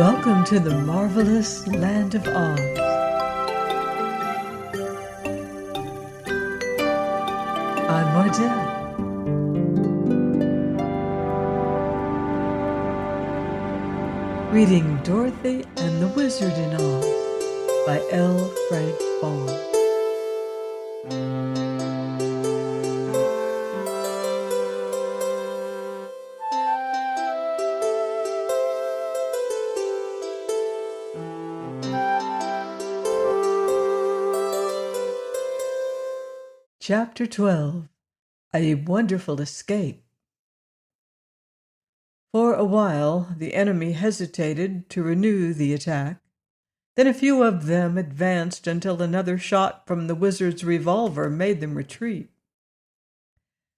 Welcome to the marvelous land of Oz. I'm Mardell. Reading Dorothy and the Wizard in Oz by L. Frank Baum. Chapter 12. A Wonderful Escape. For a while, the enemy hesitated to renew the attack. Then a few of them advanced until another shot from the wizard's revolver made them retreat.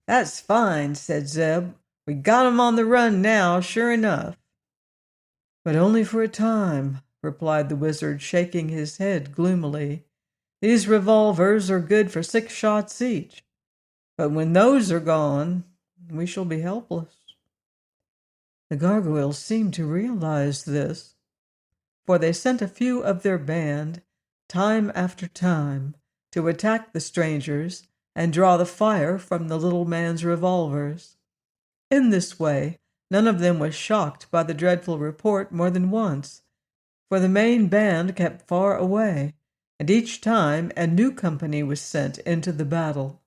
"That's fine," said Zeb. "We got 'em on the run now, sure enough." "But only for a time," replied the wizard, shaking his head gloomily. "These revolvers are good for 6 shots each. But when those are gone, we shall be helpless." The gargoyles seemed to realize this, for they sent a few of their band, time after time, to attack the strangers and draw the fire from the little man's revolvers. In this way, none of them was shocked by the dreadful report more than once, for the main band kept far away, and each time a new company was sent into the battle.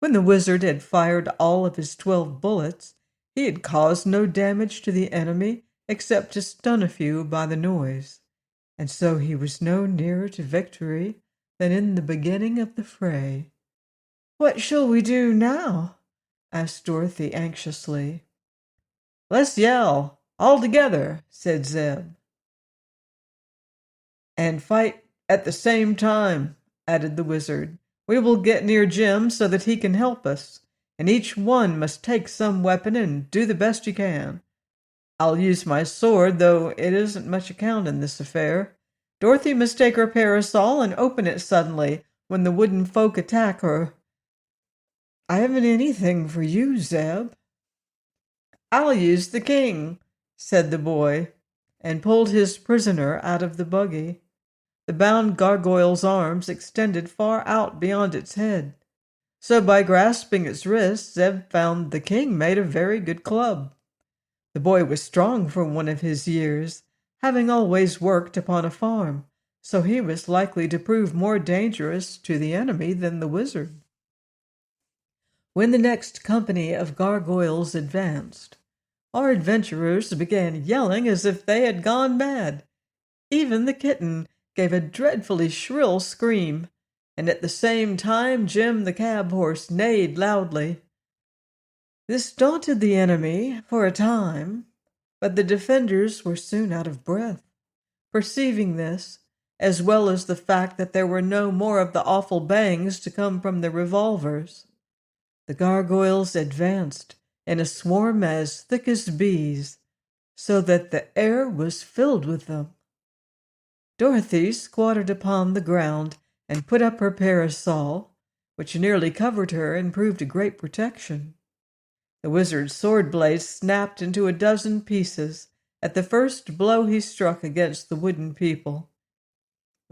When the wizard had fired all of his 12 bullets, he had caused no damage to the enemy except to stun a few by the noise, and so he was no nearer to victory than in the beginning of the fray. "What shall we do now?" asked Dorothy anxiously. "Let's yell, all together," said Zeb. "And fight at the same time," added the wizard. "We will get near Jim so that he can help us, and each one must take some weapon and do the best you can. I'll use my sword, though it isn't much account in this affair. Dorothy must take her parasol and open it suddenly when the wooden folk attack her." "I haven't anything for you, Zeb." "I'll use the king," said the boy, and pulled his prisoner out of the buggy. The bound gargoyle's arms extended far out beyond its head, so by grasping its wrist, Zeb found the king made a very good club. The boy was strong for one of his years, having always worked upon a farm, so he was likely to prove more dangerous to the enemy than the wizard. When the next company of gargoyles advanced, our adventurers began yelling as if they had gone mad. Even the kitten gave a dreadfully shrill scream, and at the same time Jim the cab horse neighed loudly. This daunted the enemy for a time, but the defenders were soon out of breath. Perceiving this, as well as the fact that there were no more of the awful bangs to come from the revolvers, the gargoyles advanced in a swarm as thick as bees, so that the air was filled with them. Dorothy squatted upon the ground and put up her parasol, which nearly covered her and proved a great protection. The wizard's sword blade snapped into a dozen pieces at the first blow he struck against the wooden people.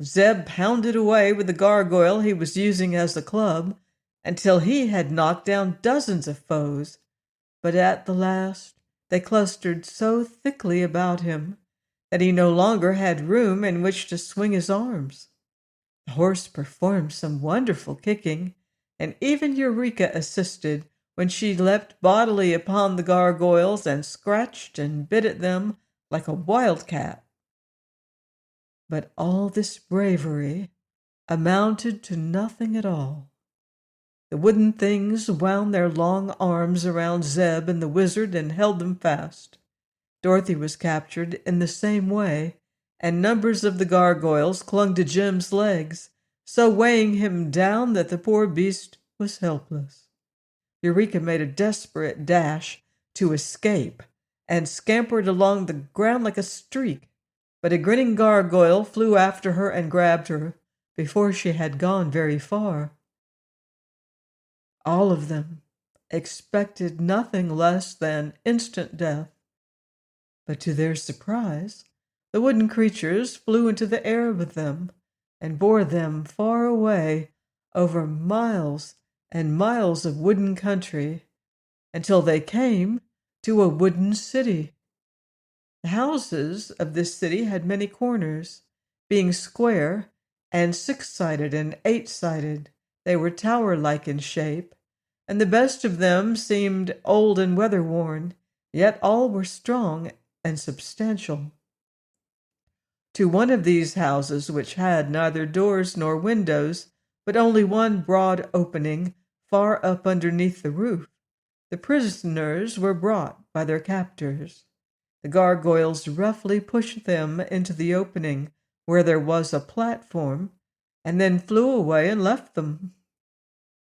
Zeb pounded away with the gargoyle he was using as a club until he had knocked down dozens of foes, but at the last they clustered so thickly about him that he no longer had room in which to swing his arms. The horse performed some wonderful kicking, and even Eureka assisted when she leapt bodily upon the gargoyles and scratched and bit at them like a wildcat. But all this bravery amounted to nothing at all. The wooden things wound their long arms around Zeb and the wizard and held them fast. Dorothy was captured in the same way, and numbers of the gargoyles clung to Jim's legs, so weighing him down that the poor beast was helpless. Eureka made a desperate dash to escape and scampered along the ground like a streak, but a grinning gargoyle flew after her and grabbed her before she had gone very far. All of them expected nothing less than instant death, but to their surprise, The wooden creatures flew into the air with them and bore them far away over miles and miles of wooden country until they came to a wooden city. The houses of this city had many corners, being square and 6-sided and 8-sided. They were tower-like in shape, and the best of them seemed old and weather-worn, yet all were strong and substantial. To one of these houses, which had neither doors nor windows, but only one broad opening far up underneath the roof, the prisoners were brought by their captors. The gargoyles roughly pushed them into the opening where there was a platform, and then flew away and left them.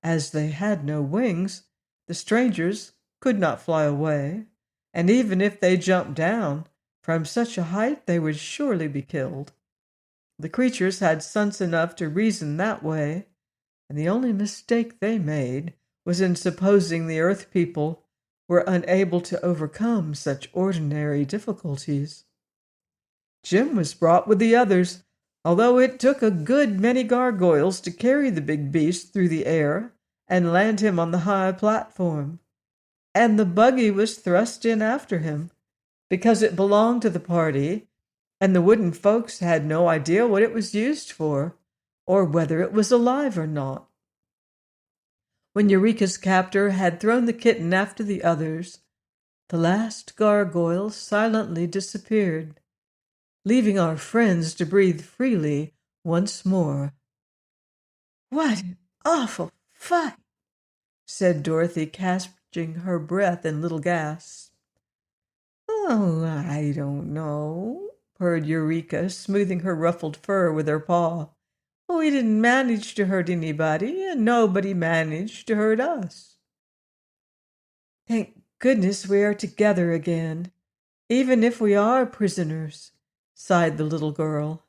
As they had no wings, the strangers could not fly away, and even if they jumped down from such a height, they would surely be killed. The creatures had sense enough to reason that way, and the only mistake they made was in supposing the earth people were unable to overcome such ordinary difficulties. Jim was brought with the others, although it took a good many gargoyles to carry the big beast through the air and land him on the high platform. And the buggy was thrust in after him, because it belonged to the party, and the wooden folks had no idea what it was used for, or whether it was alive or not. When Eureka's captor had thrown the kitten after the others, the last gargoyle silently disappeared, leaving our friends to breathe freely once more. "What an awful fight!" said Dorothy, catching her breath in little gasps. "Oh, I don't know," purred Eureka, smoothing her ruffled fur with her paw. "We didn't manage to hurt anybody, and nobody managed to hurt us." "Thank goodness we are together again, even if we are prisoners," sighed the little girl.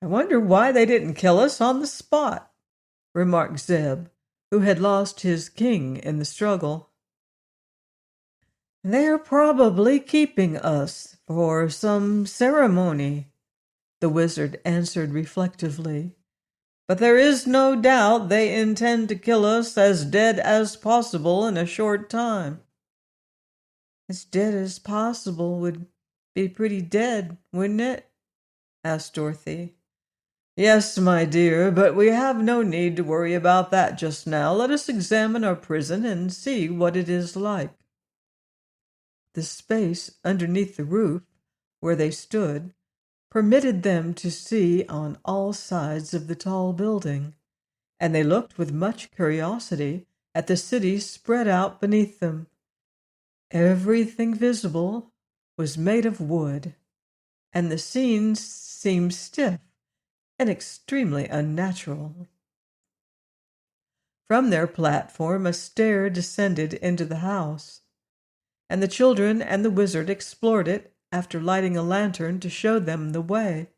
"I wonder why they didn't kill us on the spot," remarked Zeb, who had lost his king in the struggle. "They're probably keeping us for some ceremony," the wizard answered reflectively. "But there is no doubt they intend to kill us as dead as possible in a short time." "As dead as possible would be pretty dead, wouldn't it?" asked Dorothy. "Yes, my dear, but we have no need to worry about that just now. Let us examine our prison and see what it is like." The space underneath the roof, where they stood, permitted them to see on all sides of the tall building, and they looked with much curiosity at the city spread out beneath them. Everything visible was made of wood, and the scenes seemed stiff and extremely unnatural. From their platform a stair descended into the house, and the children and the wizard explored it after lighting a lantern to show them the way.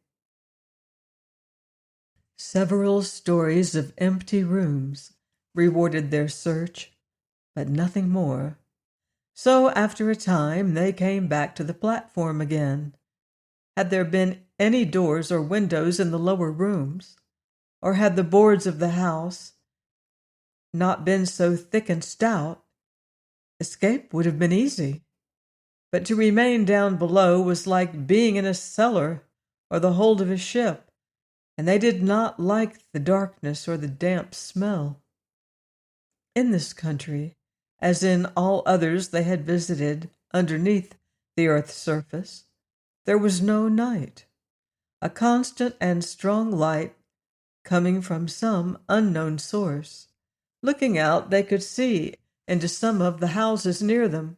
Several stories of empty rooms rewarded their search, but nothing more. So after a time they came back to the platform again. Had there been any doors or windows in the lower rooms, or had the boards of the house not been so thick and stout, escape would have been easy. But to remain down below was like being in a cellar or the hold of a ship, and they did not like the darkness or the damp smell. In this country, as in all others they had visited underneath the earth's surface, there was no night. A constant and strong light coming from some unknown source. Looking out, they could see into some of the houses near them,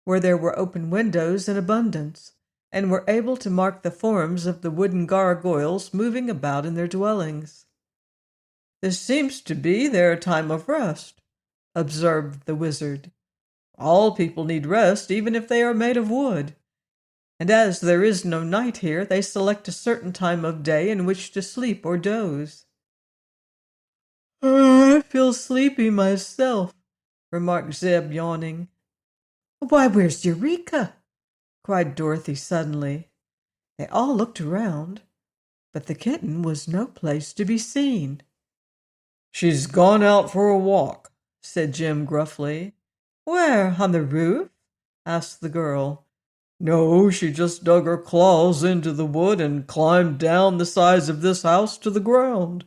where there were open windows in abundance, and were able to mark the forms of the wooden gargoyles moving about in their dwellings. "This seems to be their time of rest," observed the wizard. "All people need rest, even if they are made of wood. And as there is no night here, they select a certain time of day in which to sleep or doze." "I feel sleepy myself," remarked Zeb, yawning. "Why, where's Eureka?" cried Dorothy suddenly. They all looked around, but the kitten was no place to be seen. "She's gone out for a walk," said Jim gruffly. "Where, on the roof?" asked the girl. "No, she just dug her claws into the wood and climbed down the sides of this house to the ground."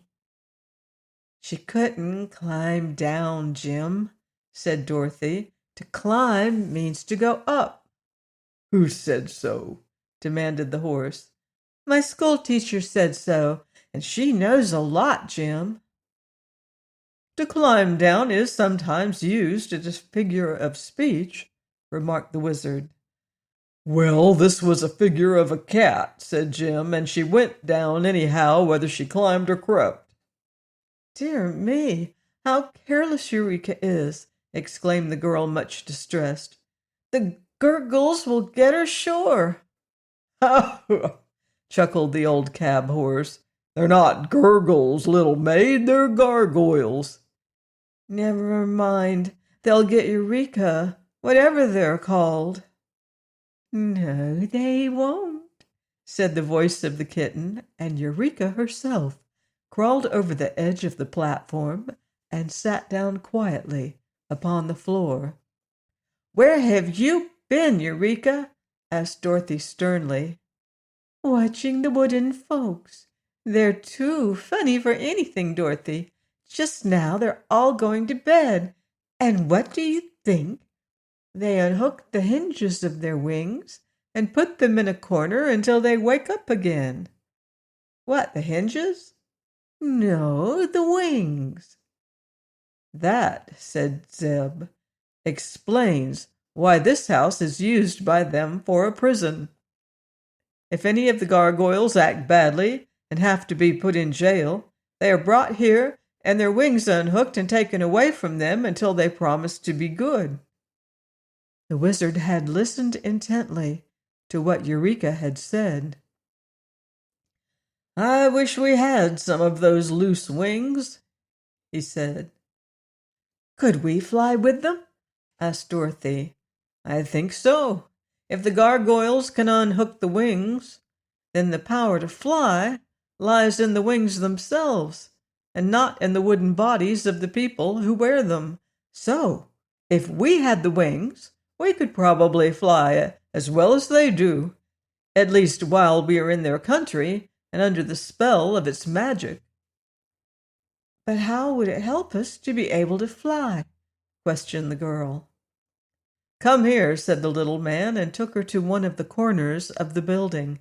"She couldn't climb down, Jim," said Dorothy. "To climb means to go up." "Who said so?" demanded the horse. "My school teacher said so, and she knows a lot, Jim." "To climb down is sometimes used as a figure of speech," remarked the wizard. "Well, this was a figure of a cat," said Jim, "and she went down anyhow, whether she climbed or crept." "Dear me, how careless Eureka is!" exclaimed the girl, much distressed. "The gurgles will get her sure." "Ha!" chuckled the old cab horse. "They're not gurgles, little maid, they're gargoyles." "Never mind, they'll get Eureka, whatever they're called." "No, they won't," said the voice of the kitten, and Eureka herself crawled over the edge of the platform and sat down quietly upon the floor. "Where have you been, Eureka?" asked Dorothy sternly. "Watching the wooden folks. They're too funny for anything, Dorothy. Just now they're all going to bed, and what do you think? They unhook the hinges of their wings and put them in a corner until they wake up again." "What, the hinges?" "No, the wings." "That," said Zeb, "explains why this house is used by them for a prison. If any of the gargoyles act badly and have to be put in jail, they are brought here and their wings unhooked and taken away from them until they promise to be good." The wizard had listened intently to what Eureka had said. "I wish we had some of those loose wings," he said. "Could we fly with them?" asked Dorothy. "I think so. If the gargoyles can unhook the wings, then the power to fly lies in the wings themselves, and not in the wooden bodies of the people who wear them. So, if we had the wings, we could probably fly as well as they do, at least while we are in their country and under the spell of its magic." "But how would it help us to be able to fly?" questioned the girl. "Come here," said the little man, and took her to one of the corners of the building.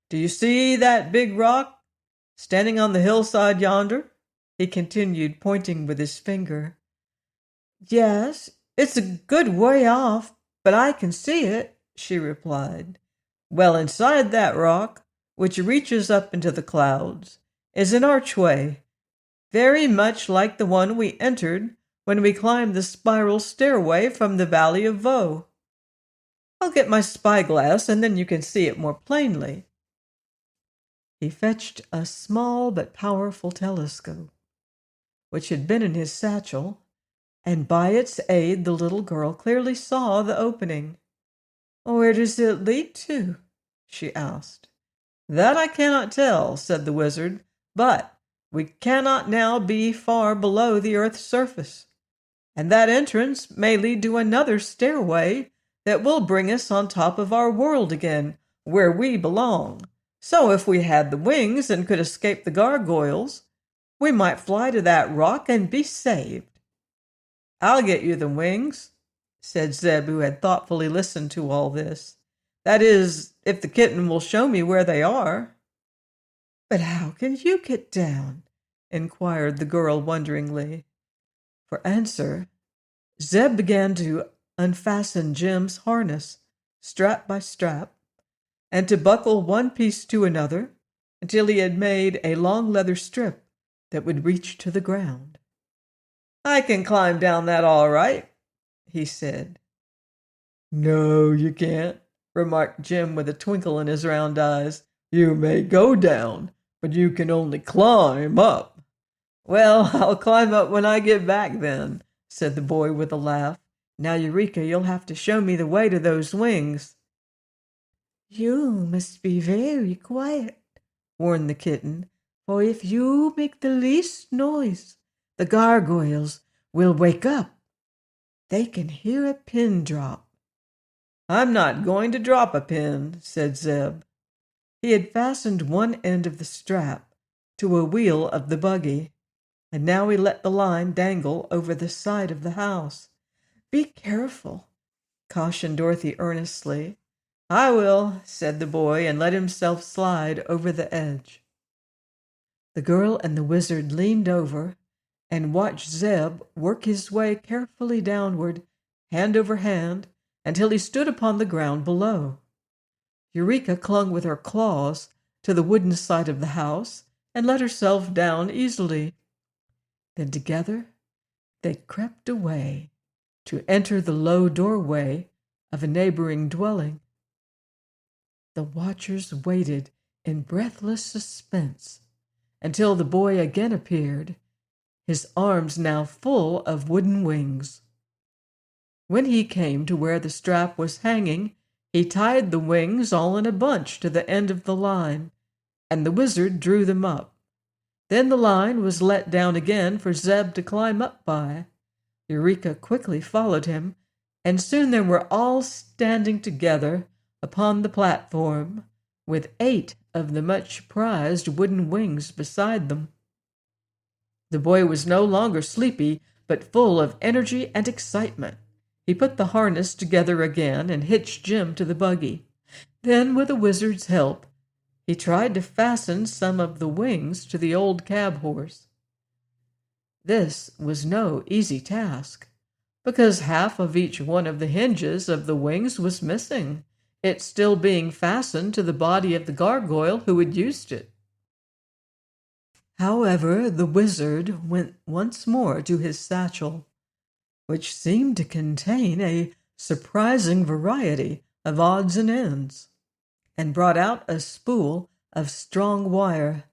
"Do you see that big rock standing on the hillside yonder?" he continued, pointing with his finger. "Yes, it's a good way off, but I can see it," she replied. "Well, inside that rock, which reaches up into the clouds, is an archway, very much like the one we entered when we climbed the spiral stairway from the Valley of Voe. I'll get my spyglass, and then you can see it more plainly." He fetched a small but powerful telescope, which had been in his satchel, and by its aid the little girl clearly saw the opening. "Where does it lead to?" she asked. "That I cannot tell," said the wizard, "but we cannot now be far below the earth's surface, and that entrance may lead to another stairway that will bring us on top of our world again, where we belong. So if we had the wings and could escape the gargoyles, we might fly to that rock and be saved." "I'll get you the wings," said Zeb, who had thoughtfully listened to all this. "That is, if the kitten will show me where they are." "But how can you get down?" inquired the girl wonderingly. For answer, Zeb began to unfasten Jim's harness, strap by strap, and to buckle one piece to another until he had made a long leather strip that would reach to the ground. "I can climb down that all right," he said. "No, you can't," remarked Jim with a twinkle in his round eyes. "You may go down, but you can only climb up." "Well, I'll climb up when I get back then," said the boy with a laugh. "Now, Eureka, you'll have to show me the way to those wings." You must be very quiet, warned the kitten, for if you make the least noise, the gargoyles will wake up. They can hear a pin drop. I'm not going to drop a pin, said Zeb. He had fastened one end of the strap to a wheel of the buggy, and now he let the line dangle over the side of the house. Be careful, cautioned Dorothy earnestly. I will, said the boy, and let himself slide over the edge. The girl and the wizard leaned over and watched Zeb work his way carefully downward, hand over hand, until he stood upon the ground below. Eureka clung with her claws to the wooden side of the house and let herself down easily. Then together they crept away to enter the low doorway of a neighboring dwelling. The watchers waited in breathless suspense until the boy again appeared, his arms now full of wooden wings. When he came to where the strap was hanging, he tied the wings all in a bunch to the end of the line, and the wizard drew them up. Then the line was let down again for Zeb to climb up by. Eureka quickly followed him, and soon they were all standing together upon the platform, with 8 of the much-prized wooden wings beside them. The boy was no longer sleepy, but full of energy and excitement. He put the harness together again and hitched Jim to the buggy. Then, with the wizard's help, he tried to fasten some of the wings to the old cab horse. This was no easy task, because half of each one of the hinges of the wings was missing, it still being fastened to the body of the gargoyle who had used it. However, the wizard went once more to his satchel, which seemed to contain a surprising variety of odds and ends, and brought out a spool of strong wire,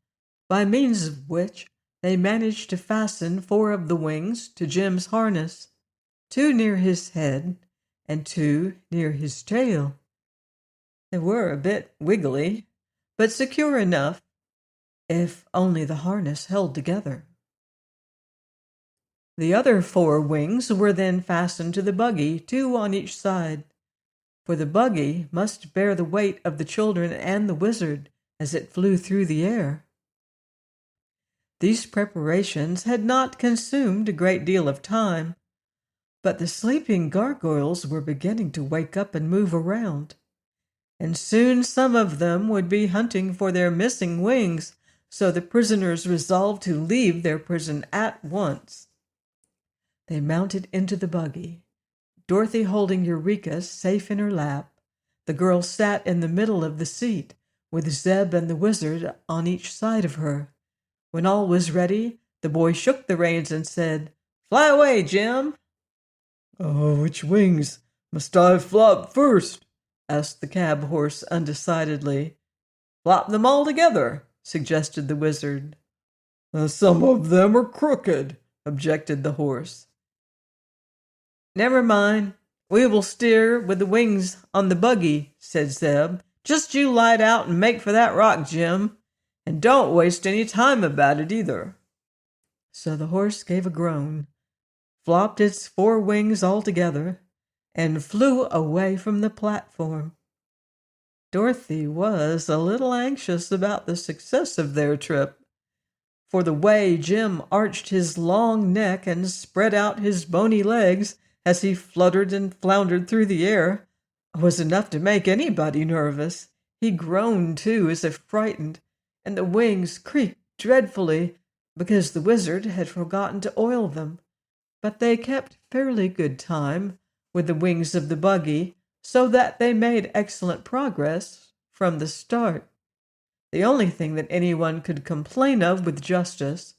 by means of which they managed to fasten 4 of the wings to Jim's harness, 2 near his head and 2 near his tail. They were a bit wiggly, but secure enough, if only the harness held together. The other 4 wings were then fastened to the buggy, 2 on each side, for the buggy must bear the weight of the children and the wizard as it flew through the air. These preparations had not consumed a great deal of time, but the sleeping gargoyles were beginning to wake up and move around, and soon some of them would be hunting for their missing wings, so the prisoners resolved to leave their prison at once. They mounted into the buggy, Dorothy holding Eureka safe in her lap. The girl sat in the middle of the seat, with Zeb and the wizard on each side of her. When all was ready, the boy shook the reins and said, "Fly away, Jim." "Oh, which wings must I flop first?" asked the cab horse undecidedly. "Flop them all together," suggested the wizard. "Some of them are crooked," objected the horse. "Never mind. We will steer with the wings on the buggy," said Zeb. "Just you light out and make for that rock, Jim. And don't waste any time about it either." So the horse gave a groan, flopped its 4 wings all together, and flew away from the platform. Dorothy was a little anxious about the success of their trip, for the way Jim arched his long neck and spread out his bony legs as he fluttered and floundered through the air was enough to make anybody nervous. He groaned, too, as if frightened, and the wings creaked dreadfully because the wizard had forgotten to oil them. But they kept fairly good time with the wings of the buggy, so that they made excellent progress from the start. The only thing that anyone could complain of with justice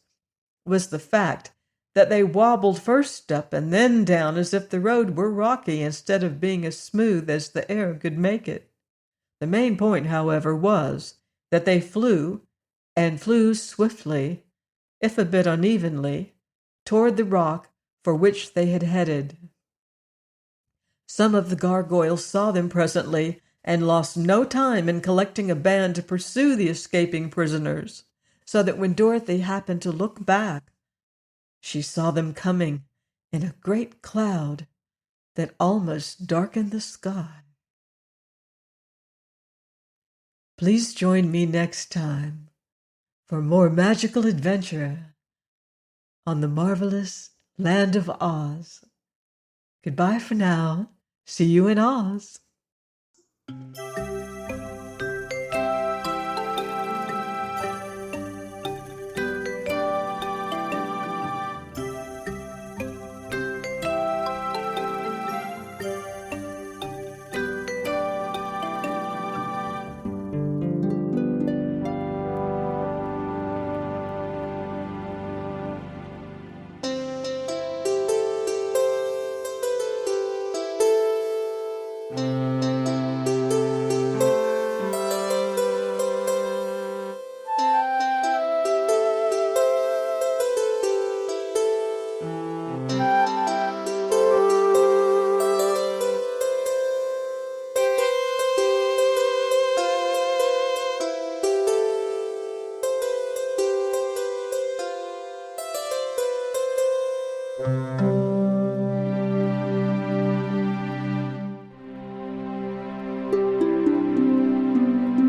was the fact that they wobbled first up and then down as if the road were rocky instead of being as smooth as the air could make it. The main point, however, was that they flew, and flew swiftly, if a bit unevenly, toward the rock for which they had headed. Some of the gargoyles saw them presently and lost no time in collecting a band to pursue the escaping prisoners, so that when Dorothy happened to look back, she saw them coming in a great cloud that almost darkened the sky. Please join me next time for more magical adventure on the marvelous land of Oz. Goodbye for now. See you in Oz.